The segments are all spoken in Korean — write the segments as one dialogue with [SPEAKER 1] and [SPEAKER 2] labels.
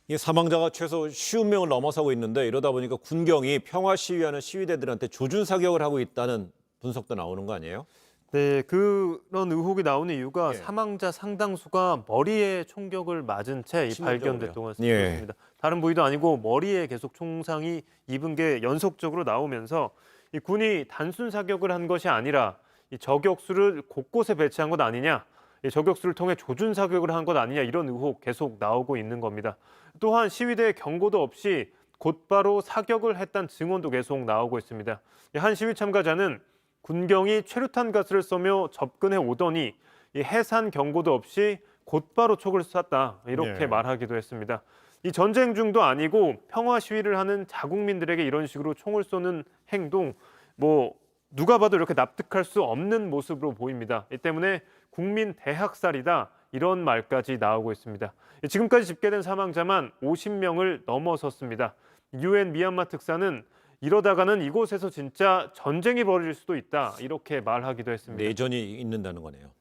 [SPEAKER 1] 이 사망자가 최소 50명을 넘어서고 있는데 이러다 보니까 군경이 평화 시위하는 시위대들한테 조준 사격을 하고 있다는 분석도 나오는 거 아니에요?
[SPEAKER 2] 네, 그런 의혹이 나오는 이유가
[SPEAKER 1] 예.
[SPEAKER 2] 사망자 상당수가 머리에 총격을 맞은 채
[SPEAKER 1] 치명적으로요.
[SPEAKER 2] 발견됐다고
[SPEAKER 1] 예.
[SPEAKER 2] 했습니다. 다른 부위도 아니고 머리에 계속 총상이 입은 게 연속적으로 나오면서 이 군이 단순 사격을 한 것이 아니라 이 저격수를 곳곳에 배치한 것 아니냐, 이 저격수를 통해 조준 사격을 한 것 아니냐 이런 의혹 계속 나오고 있는 겁니다. 또한 시위대의 경고도 없이 곧바로 사격을 했다는 증언도 계속 나오고 있습니다. 한 시위 참가자는 군경이 최루탄 가스를 쏘며 접근해 오더니 이 해산 경고도 없이 곧바로 촉을 쐈다 이렇게
[SPEAKER 1] 네.
[SPEAKER 2] 말하기도 했습니다. 이 전쟁 중도 아니고 평화 시위를 하는 자국민들에게 이런 식으로 총을 쏘는 행동 누가 봐도 이렇게 납득할 수 없는 모습으로 보입니다. 이 때문에 국민 대학살이다 이런 말까지 나오고 있습니다. 지금까지 집계된 사망자만 50명을 넘어섰습니다. UN 미얀마 특사는 이러다가는 이곳에서 진짜 전쟁이 벌어질 수도 있다 이렇게 말하기도 했습니다.
[SPEAKER 1] 내전이 있는다는 거네요.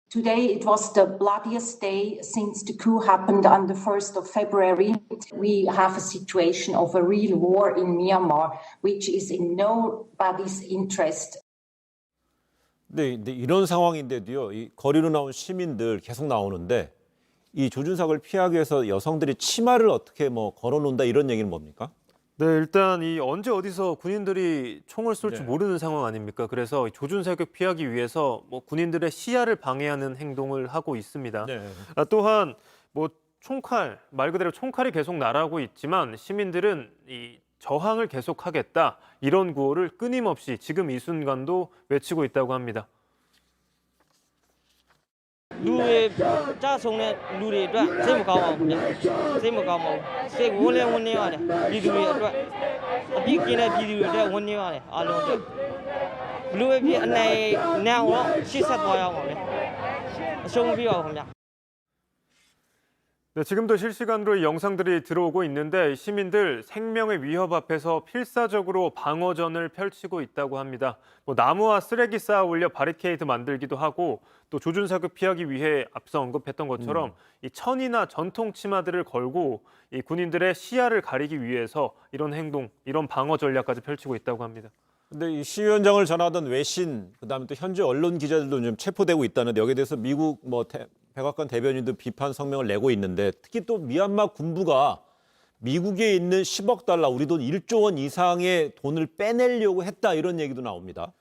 [SPEAKER 3] Today it was the bloodiest day since the coup happened on the 1st of February. We have a situation of a real war in Myanmar, which is in nobody's interest.
[SPEAKER 1] 근데 이런 상황인데도요, 이 거리로 나온 시민들 계속 나오는데 이 조준 사격을 피하기 위해서 여성들이 치마를 어떻게 걸어놓는다 이런 얘기는 뭡니까?
[SPEAKER 2] 네, 일단 이 언제 어디서 군인들이 총을 쏠지
[SPEAKER 1] 네.
[SPEAKER 2] 모르는 상황 아닙니까? 그래서 조준 사격 피하기 위해서 군인들의 시야를 방해하는 행동을 하고 있습니다.
[SPEAKER 1] 네.
[SPEAKER 2] 또한 총칼 말 그대로 총칼이 계속 날아오고 있지만 시민들은 이 저항을 계속하겠다 이런 구호를 끊임없이 지금 이 순간도 외치고 있다고 합니다.
[SPEAKER 4] လူတွေကြဆုံတဲ့လူတွေအတွက်စိတ်မကောင်းပါဘူးခင်ဗျစိတ်မကောင်းပါဘူးစိတ်ဝန်းလဲဝန်းနေရတယ်ပြည်သူတွေအတွက်အပြစ်ကင်းတဲ့ပြည်သူတွေအတွက်ဝန်းနေရတယ်အားလုံးအတွက်ဘလူးပဲဖြစ်အနေနဲ့အောင်တော့ရှေ့ဆက်သွားရအောင်ပါလေအရှုံးမပြပါဘူးခင်ဗျ
[SPEAKER 2] 네, 지금도 실시간으로 이 영상들이 들어오고 있는데 시민들 생명의 위협 앞에서 필사적으로 방어전을 펼치고 있다고 합니다. 나무와 쓰레기 쌓아 올려 바리케이드 만들기도 하고 또 조준 사격 피하기 위해 앞서 언급했던 것처럼 이 천이나 전통 치마들을 걸고 이 군인들의 시야를 가리기 위해서 이런 행동, 이런 방어 전략까지 펼치고 있다고 합니다.
[SPEAKER 1] 근데 이 시위 현장을 전하던 외신, 그다음에 또 현지 언론 기자들도 좀 체포되고 있다는데 여기에 대해서 미국 백악관 대변인도 비판 성명을 내고 있는데 특히 또 미얀마 군부가 미국에 있는 10억 달러, 우리 돈 1조 원 이상의 돈을 빼내려고 했다 이런 얘기도 나옵니다.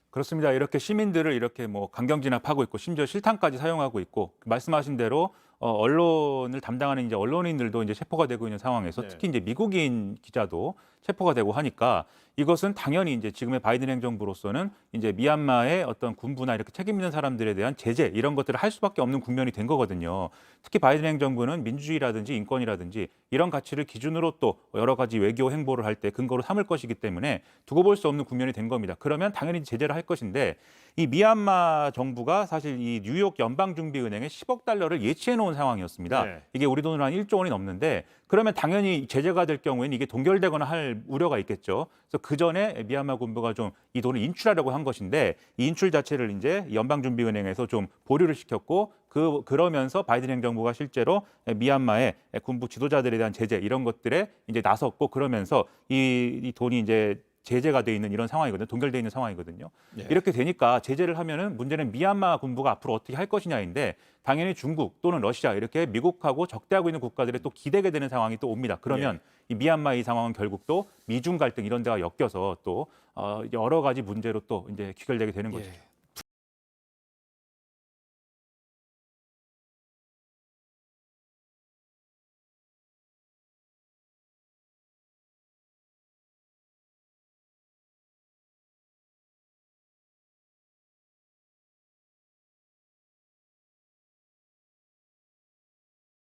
[SPEAKER 5] 그렇습니다. 이렇게 시민들을 이렇게 강경 진압하고 있고 심지어 실탄까지 사용하고 있고 말씀하신 대로 언론을 담당하는 이제 언론인들도 이제 체포가 되고 있는 상황에서
[SPEAKER 1] 네.
[SPEAKER 5] 특히 이제 미국인 기자도 체포가 되고 하니까 이것은 당연히 이제 지금의 바이든 행정부로서는 이제 미얀마의 어떤 군부나 이렇게 책임 있는 사람들에 대한 제재 이런 것들을 할 수밖에 없는 국면이 된 거거든요. 특히 바이든 행정부는 민주주의라든지 인권이라든지 이런 가치를 기준으로 또 여러 가지 외교 행보를 할 때 근거로 삼을 것이기 때문에 두고 볼 수 없는 국면이 된 겁니다. 그러면 당연히 제재를 할 것인데 이 미얀마 정부가 사실 이 뉴욕 연방준비은행에 10억 달러를 예치해 놓은 상황이었습니다.
[SPEAKER 1] 네.
[SPEAKER 5] 이게 우리 돈으로 한 1조 원이 넘는데 그러면 당연히 제재가 될 경우에는 이게 동결되거나 할 우려가 있겠죠. 그래서 그 전에 미얀마 군부가 좀 이 돈을 인출하려고 한 것인데 이 인출 자체를 이제 연방준비은행에서 좀 보류를 시켰고 그러면서 바이든 행정부가 실제로 미얀마의 군부 지도자들에 대한 제재 이런 것들에 이제 나섰고 그러면서 이 돈이 이제 제재가 돼 있는 이런 상황이거든요. 동결돼 있는 상황이거든요.
[SPEAKER 1] 네.
[SPEAKER 5] 이렇게 되니까 제재를 하면은 문제는 미얀마 군부가 앞으로 어떻게 할 것이냐인데 당연히 중국 또는 러시아 이렇게 미국하고 적대하고 있는 국가들의 또 기대게 되는 상황이 또 옵니다. 그러면 이 미얀마 이 상황은 결국 또 미중 갈등 이런 데가 엮여서 또 여러 가지 문제로 또 이제 귀결되게 되는 거죠.